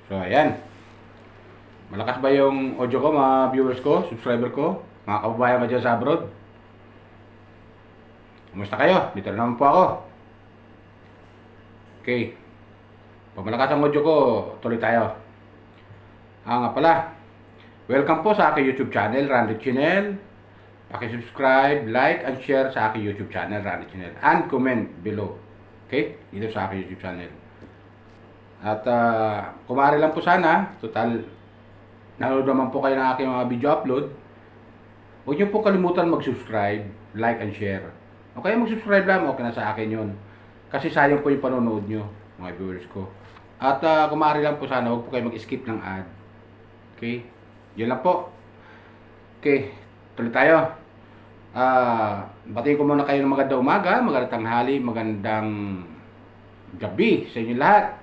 So, ayan. Malakas ba yung audio ko, mga viewers ko, subscriber ko, mga kababayan ko dyan sa abroad? Kumusta kayo? Dito na naman po ako. Okay. Pag malakas ang audio ko, tuloy tayo. Nga pala. Welcome po sa aking YouTube channel, Randy Channel. Paki-subscribe, like, and share sa aking YouTube channel, Randy Channel. And comment below. Okay? Dito sa aking YouTube channel. At kumari lang po sana, total, nanonood naman po kayo ng aking mga video upload. Huwag niyo po kalimutan mag-subscribe, like, and share. O kaya mag-subscribe lang, okay na sa akin yun. Kasi sayang po yung panonood nyo, mga viewers ko. At kumari lang po sana, huwag po kayo mag-skip ng ad. Okay? Yun lang po. Okay, tuloy tayo. Batiin ko muna kayo ng magandang umaga, magandang tanghali, magandang gabi sa inyo lahat.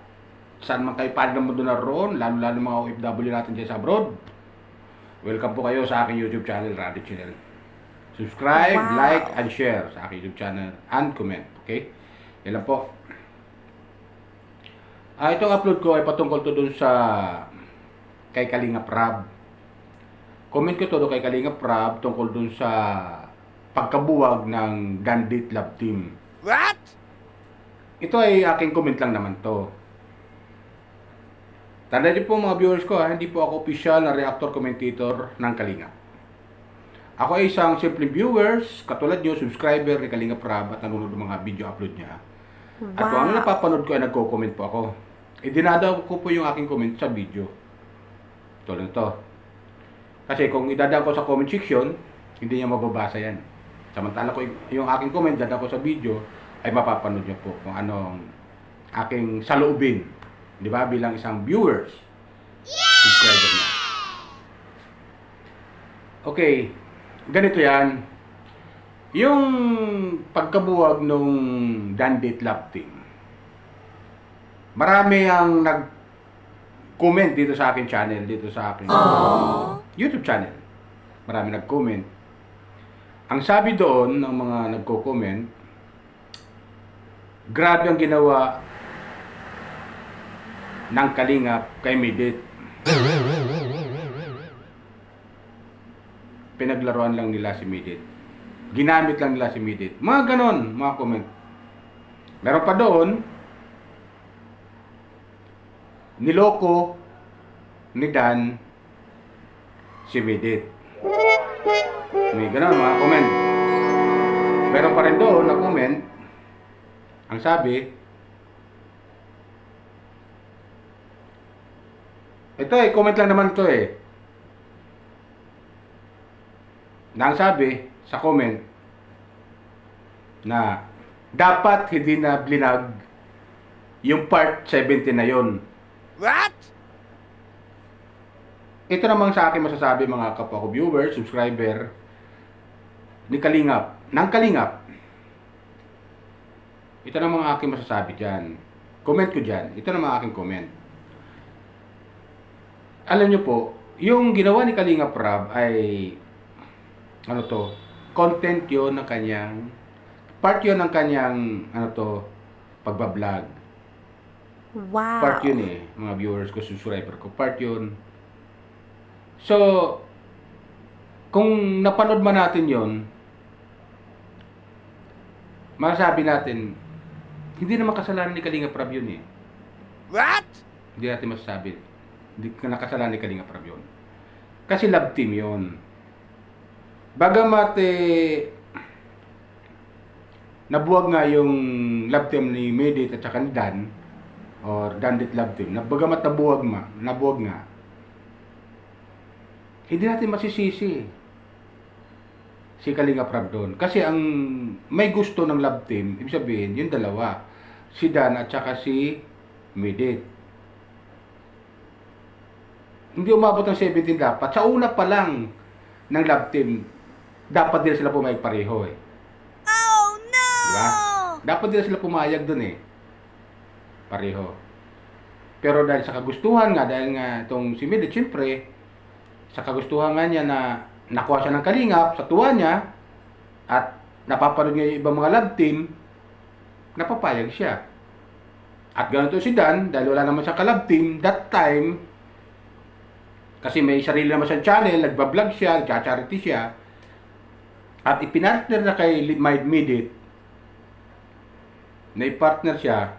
Saan man kayo panig ng mundo naroon, lalo-lalo mga OFW natin dyan sa abroad. Welcome po kayo sa aking YouTube channel, Randy Channel. Subscribe, like, and share sa aking YouTube channel, and comment. Okay? Yan lang po. Itong upload ko ay patungkol to dun sa kay Kalinga Prab. Comment ko to kay Kalinga Prab tungkol dun sa pagkabuwag ng Dandit Love Team. What? Ito ay aking comment lang naman to. Tandaan niyo po mga viewers ko, hindi po ako official na reactor commentator ng Kalinga. Ako ay isang simple viewers, katulad niyo, subscriber ni Kalinga Prab at nanonood ng mga video upload niya. At kung ano napapanood ko ay nagko-comment po ako. Dinadaw ko po yung aking comment sa video. Tulad nito. Kasi kung idadaan ko sa comment section, hindi niya mababasa yan. Samantala ko yung aking comment, dadaan ko sa video, ay mapapanood niyo po kung anong aking saloobin. Di ba? Bilang isang viewers. Subscriber na. Okay. Ganito yan. Yung pagkabuwag nung Dandit Love Team. Marami ang nag-comment dito sa aking channel, dito sa aking YouTube channel. Marami nag-comment. Ang sabi doon ng mga nagko-comment, grabe ang ginawa ng Kalingap kay Midit. Pinaglaruan lang nila si Midit. Ginamit lang nila si Midit. Mga ganon, mga comment. Meron pa doon, niloko ni Dan si Midit. May ganon, mga comment. Meron pa rin doon na comment, ang sabi, ito comment lang naman ito Nang sabi sa comment na dapat hindi na blinag yung part 70 na yon. What? Ito namang sa akin masasabi mga kapwa ko viewers, subscriber ni Kalingap, ng Kalingap. Ito namang aking masasabi dyan. Comment ko dyan. Ito namang aking comment. Alam nyo po, yung ginawa ni Kalinga Prab ay content yon ng kanyang, part yon ng kanyang, pagbablog. Wow. Part yun mga viewers ko, subscriber ko, part yun. So, kung napanood man natin yon, masasabi natin, hindi naman kasalanan ni Kalinga Prab yun What? Hindi natin masasabi. Hindi ka nakasalanan ni Kalinga Prab yun. Kasi love team yun. Bagamat nabuwag nga yung love team ni Midit at saka ni Dan, or Dandit Love Team, bagamat nabuwag nga, hindi natin masisisi si Kalinga Prab doon. Kasi ang may gusto ng love team, ibig sabihin, yung dalawa, si Dan at saka si Midit. Hindi umabot ng 17 dapat. Sa una pa lang ng love team, dapat din sila pumayag pareho Oh no! Diba? Dapat din sila pumayag dun pareho. Pero dahil sa kagustuhan nga, dahil nga itong si Midit, siyempre, sa kagustuhan nga niya na nakuha siya ng Kalingap, sa tuwa niya, at napapanood niya yung ibang mga love team, napapayag siya. At ganito si Dan, dahil wala naman siyang kalab team, that time, kasi may sarili naman siyang channel, nagbablog siya, nagcha-charity siya, at ipinartner na kay Mind Midit, na i-partner siya,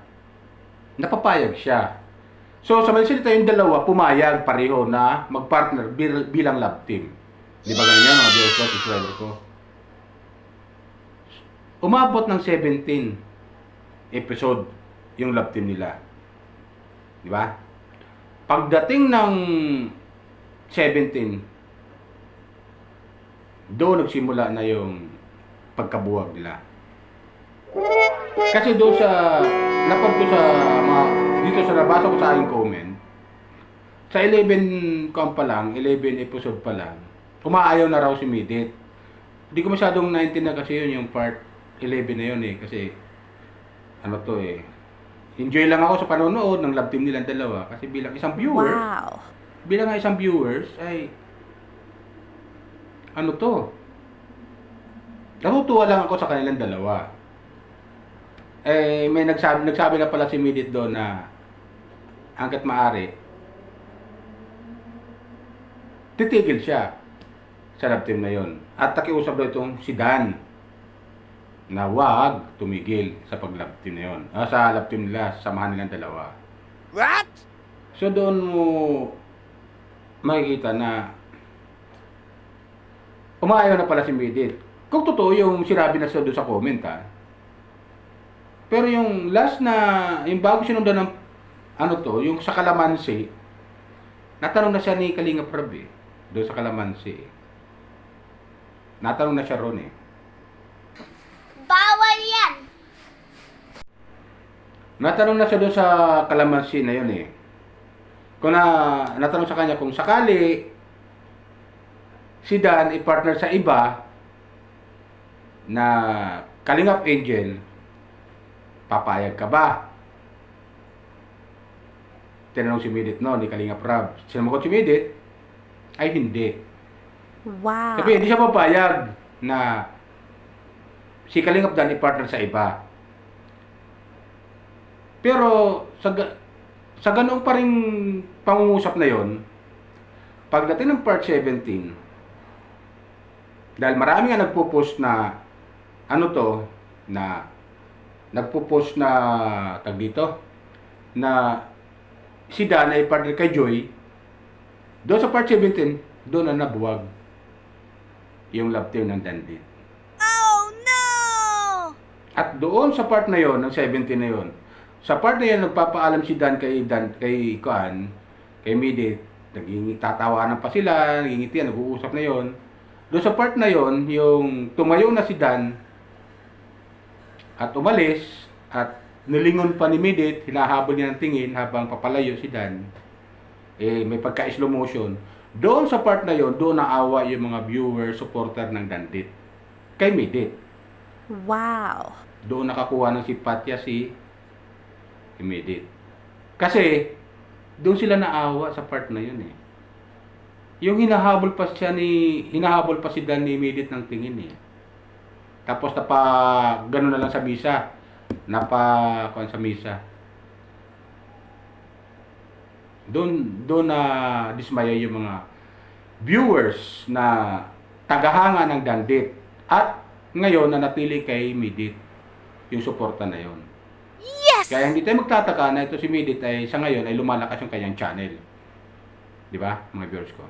napapayag siya. So, sa Mansilita yung dalawa, pumayag pareho na mag-partner bilang love team. Di ba ganyan mga viewers ko, subscriber ko? Umabot ng 17 episode yung love team nila. Di ba? Pagdating ng 17, doon nagsimula na yung pagkabuwag nila. Kasi doon sa napad ko sa mga dito sa nabasa ko sa aking comment, sa 11 pa lang, 11 episode pa lang, umaayaw na raw si Midit. Hindi ko masyadong 19 na kasi yun yung part 11 na yun eh, kasi ano to eh, enjoy lang ako sa panonood ng love team nilang dalawa kasi bilang isang viewer, Wow. bilang isang viewers ay ano to, natutuwa lang ako sa kanilang dalawa. Eh, may nagsabi na pala si Midit doon na hanggat maaari, titigil siya sa love team na yon. At nakiusap daw itong si Dan na wag tumigil sa pag-love team na yon. Sa love team nila, samahan nilang dalawa. What? So doon mo makikita na umayaw na pala si Midit. Kung totoo yung sinabi na doon sa comment ha. Pero yung last na, yung bago sinundan ng ano to, yung sa Kalamansi, natanong na siya ni Kalinga Prab eh. Doon sa Kalamansi. Natanong na siya ron eh. Bawal yan! Natanong na siya doon sa Kalamansi na yun eh. Kung natanong sa kanya kung sakali si Dan i-partner sa iba na Kalingap Angel, papayag ka ba? Tinanong si Midit no, ni Kalingap Rab. Sinamakot si Midit, ay hindi. Wow. Sabi, hindi siya papayag na si Kalingap Dan i-partner sa iba. Pero sa ganoong pa rin pangungusap na yon, pagdating ng part 17, dahil marami nga nagpo-post na ano to, na nagpo-post na tag dito, na si Dan ay partner kay Joy, doon sa part 17, doon na nabuwag yung love team ng Dandit. Oh no! At doon sa part na yon, ng 17 na yon, sa part na yan, nagpapaalam si Dan kay Midit, tatawanan pa sila, nagingitian, nag-uusap na yon. Doon sa part na yon, yung tumayo na si Dan at umalis at nilingon pa ni Midit, hinahabol niya ng tingin habang papalayo si Dan. Eh, may pagka-slow motion. Doon sa part na yon, doon naawa yung mga viewer, supporter ng Dandit kay Midit. Wow. Doon nakakuha ng simpatya si Midit. Kasi doon sila naawa sa part na yun eh. Yung hinahabol pa si Dan ni Midit ng tingin eh. Tapos gano'n na lang sa misa. Kuan sa misa. Doon na dismaya yung mga viewers na tagahanga ng Dandit. At ngayon nanatili kay Midit yung suporta na yon. Yes! Kaya hindi tayo magtataka na ito si Midit ay sa ngayon ay lumalakas yung kanyang channel. Di ba, mga viewers ko?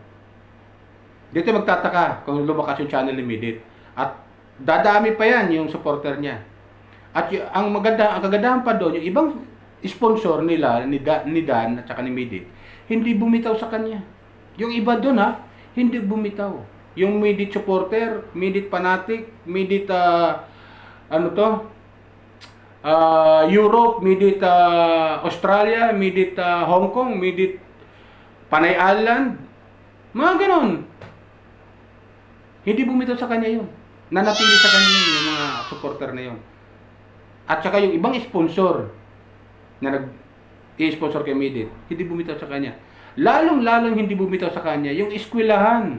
Hindi tayo magtataka kung lumakas yung channel ni Midit. At dadami pa yan yung supporter niya. At ang kagandahan pa doon, yung ibang sponsor nila, ni Dan at saka ni Midit, hindi bumitaw sa kanya. Yung iba doon hindi bumitaw. Yung Midit supporter, Midit fanatic, Midit Europe, Midit Australia, Midit Hong Kong, Midit Panay Island, mga ganon. Hindi bumitaw sa kanya yun. Nanatili sa kanya yun, yung mga supporter na yun. At saka yung ibang sponsor na nag-i-sponsor kay Midit, hindi bumitaw sa kanya. Lalong hindi bumitaw sa kanya yung eskwelahan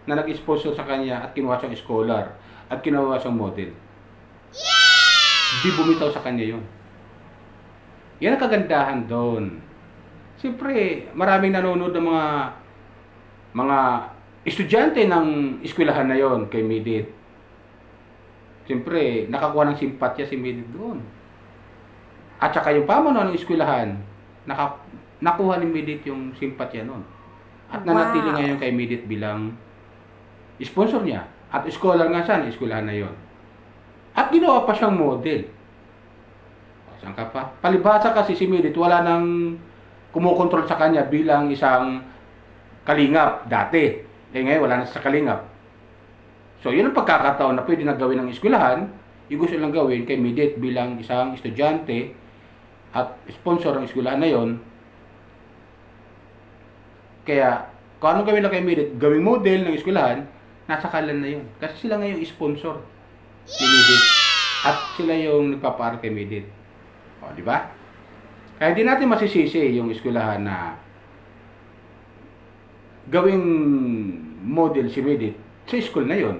na nag-sponsor sa kanya at kinuha siyang scholar at kinuha siyang model. Hindi bumitaw sa kanya yun. Yan ang kagandahan doon. Siyempre, maraming nanonood ng mga estudyante ng eskwelahan na yon kay Midit. Siyempre, nakakuha ng simpatya si Midit doon. At saka yung pamuno ng eskwelahan, nakuha ni Midit yung simpatya noon. At nanatili Wow. ngayon kay Midit bilang sponsor niya. At scholar nga siya ng eskwelahan na yon. At ginawa pa siyang model. Saan ka pa? Palibhasa kasi si Midit, wala nang kumukontrol sa kanya bilang isang kalingap dati. Eh ngayon, wala na sa kalingap. So, yun ang pagkakataon na pwede na gawin ng eskwelahan. Yung gusto lang gawin kay Midit bilang isang estudyante at sponsor ng eskwelahan na yon. Kaya, kung ano gawin lang kay Midit, gawing model ng eskwelahan, nasa kalan na yun. Kasi sila ngayon sponsor ni Midit. At sila yung nagpapaaral kay Midit. O, di ba? Kaya hindi natin masisisi yung eskwelahan na gawing model si Midit sa school na yon.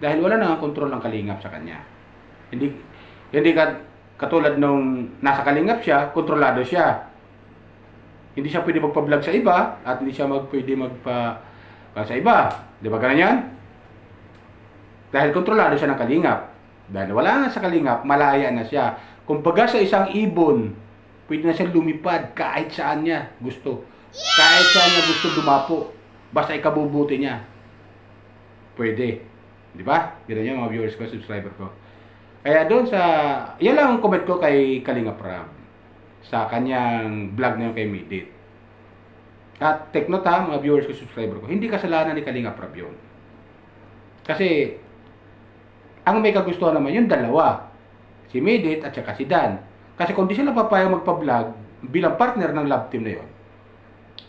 Dahil wala nang kontrol ng kalingap sa kanya. Hindi katulad nung nasa kalingap siya, kontrolado siya. Hindi siya pwede magpa-vlog sa iba at hindi siya pwede sa iba. Di ba ganun yan? Dahil kontrolado siya ng kalingap. Dahil wala na sa kalingap, malaya na siya. Kumbaga sa isang ibon, pwede na siya lumipad kahit saan niya gusto. Kahit saan niya gusto dumapo. Basta ikabubuti niya. Pwede. Di ba? Ganun yan mga viewers ko, subscriber ko. Kaya doon yan lang ang comment ko kay Kalinga Prab. Sa kanyang vlog na yun kay Midit. At take note ha, mga viewers ko, subscriber ko. Hindi kasalanan ni Kalinga Prab yun. Kasi, ang may kagustuhan naman yung dalawa. Si Midit at saka si Dan. Kasi kung di sila papayang magpa-vlog bilang partner ng love team na yon,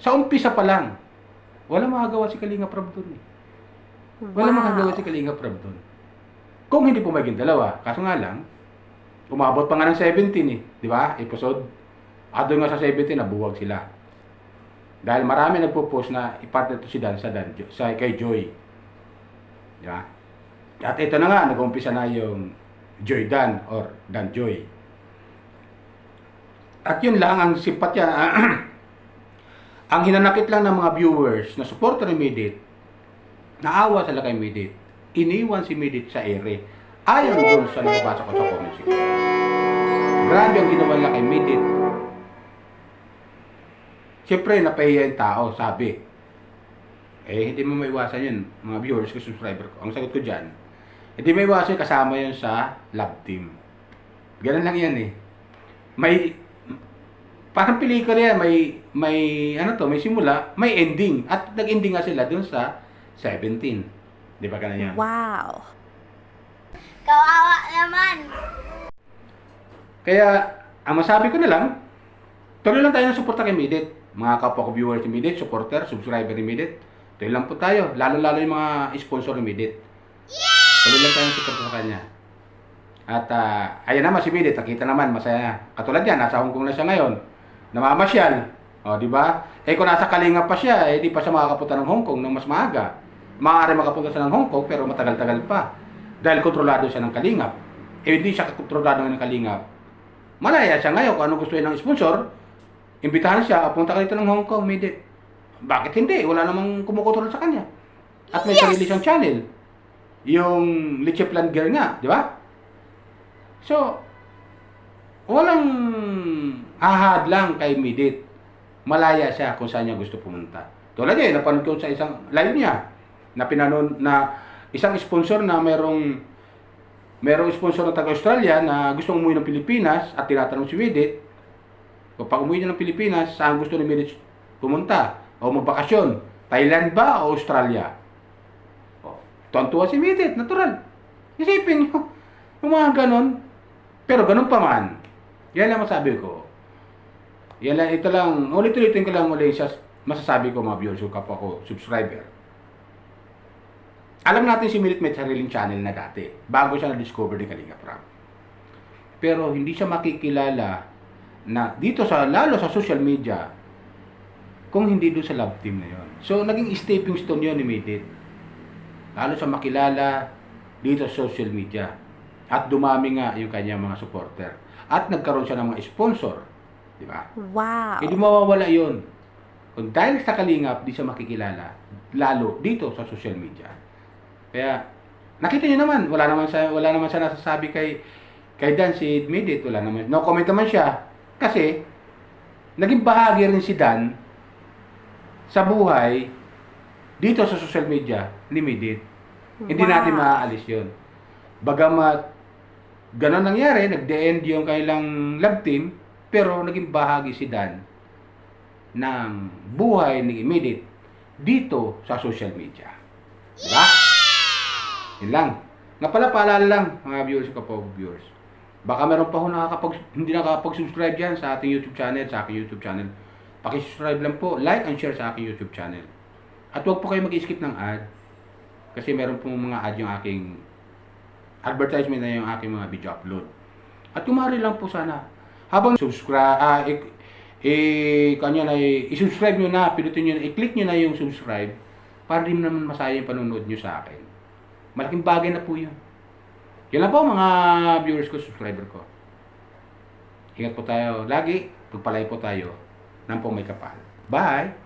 sa umpisa pa lang, wala magagawa si Kalinga Prab doon eh. Wala magagawa si Kalinga Prab doon. Kung hindi pumaging dalawa, kaso nga lang, umabot pa nga ng 17 eh. Di ba? Episode. At doon nga sa 17, nabuwag sila. Dahil marami nagpo-post na ipartner to si Dan kay Joy. Di ba? At ito na nga, nag-umpisa na yung Joy Dan or Dan Joy. At yun lang ang simpatya. Ang hinanakit lang ng mga viewers na supporter ni Midit, naawa sila kay Midit. Iniwan si Midit sa ere. Ayon doon sa nababasa ko sa comments. Grabe ang ginawa nila kay Midit. Siyempre, napahiya yung tao, sabi. Eh, hindi mo maiwasan yun, mga viewers ko, subscriber ko. Ang sagot ko dyan, hindi maiwasan kasama yun sa love team. Ganun lang yan eh. Parang pelikula yan, may simula, may ending. At nag-ending nga sila dun sa 17. Di ba ganun yan? Wow. Kawawa naman. Kaya, ang masabi ko na lang, tuloy lang tayo ng suporta kay Midit. Mga kapwa ko viewers ni Midit, supporter, subscriber ni Midit. Tuloy lang po tayo, lalo-lalo yung mga sponsor ni Midit. Tuloy lang tayo ng suporta sa kanya. At ayan naman si Midit, nakita naman, masaya. Katulad yan, nasa Hong Kong na siya ngayon. Namamasyal. O, di ba? Eh kung nasa Kalinga pa siya, eh di pa siya makakapunta ng Hong Kong ng mas maaga. Maaari makapunta siya ng Hong Kong, pero matagal-tagal pa. Dahil kontrolado siya ng Kalingap. Eh hindi siya kontrolado ng Kalingap. Malaya siya ngayon kung ano gusto niya ng sponsor. Imbitahan siya, punta ka dito ng Hong Kong, Midit. Bakit hindi? Wala namang kumukontrol sa kanya. At may sarili siyang channel. Yung Leche Plan Girl nga, di ba? So, walang ahad lang kay Midit. Malaya siya kung saan niya gusto pumunta. Tulad niya, napanood ko sa isang live niya na pinanood na isang sponsor na merong sponsor na taga-Australia na gustong umuwi ng Pilipinas at tinatanong si Midit, kapag umuwi niya ng Pilipinas, saan gusto ni Midit pumunta o magbakasyon? Thailand ba o Australia? O, tuwan-tuwa si Midit, natural. Isipin niyo, yung mga ganon. Pero ganun pa man, yan lang masabi ko. Yan lang, ito lang, ulit-ulitin ko lang ulit siya, masasabi ko mga viewers ko, kapwa ko, subscriber. Alam natin si Midit may sariling channel na dati, bago siya na-discover ni Kalinga Prab. Pero hindi siya makikilala na dito lalo sa social media, kung hindi doon sa love team na yon. So, naging stepping stone yun ni Midit. Lalo siya makilala dito sa social media. At dumami nga yung kanyang mga supporter. At nagkaroon siya ng mga sponsor Di ba? Wow. Hindi mawawala yun. Kung dahil sa kalingap, di siya makikilala. Lalo dito sa social media. Kaya, nakita niyo naman, wala naman siya nasasabi kay Dan, si Midit. Wala naman. No comment naman siya. Kasi, naging bahagi rin si Dan sa buhay dito sa social media ni Midit. Hindi Wow. natin maaalis yun. Bagamat ganon nangyari, nag-the-end yung kailang love team, pero naging bahagi si Dan ng buhay ni Midit dito sa social media. Diba? Yun lang. Nga pala, paalala lang, mga viewers ko po, viewers. Baka meron pa ako hindi nakakapag-subscribe dyan sa ating YouTube channel, sa aking YouTube channel. Pakisubscribe lang po, like and share sa aking YouTube channel. At huwag po kayo mag-skip ng ad. Kasi meron po mga ad yung aking advertisement na yung aking mga video upload. At kumari lang po sana. Habang subscribe, i-subscribe nyo na, pinutin nyo na, i-click nyo na yung subscribe para din naman masaya yung panonood nyo sa akin. Malaking bagay na po yun. Yan lang po mga viewers ko, subscriber ko. Ingat po tayo lagi, pagpalay po tayo ng pong may kapal. Bye!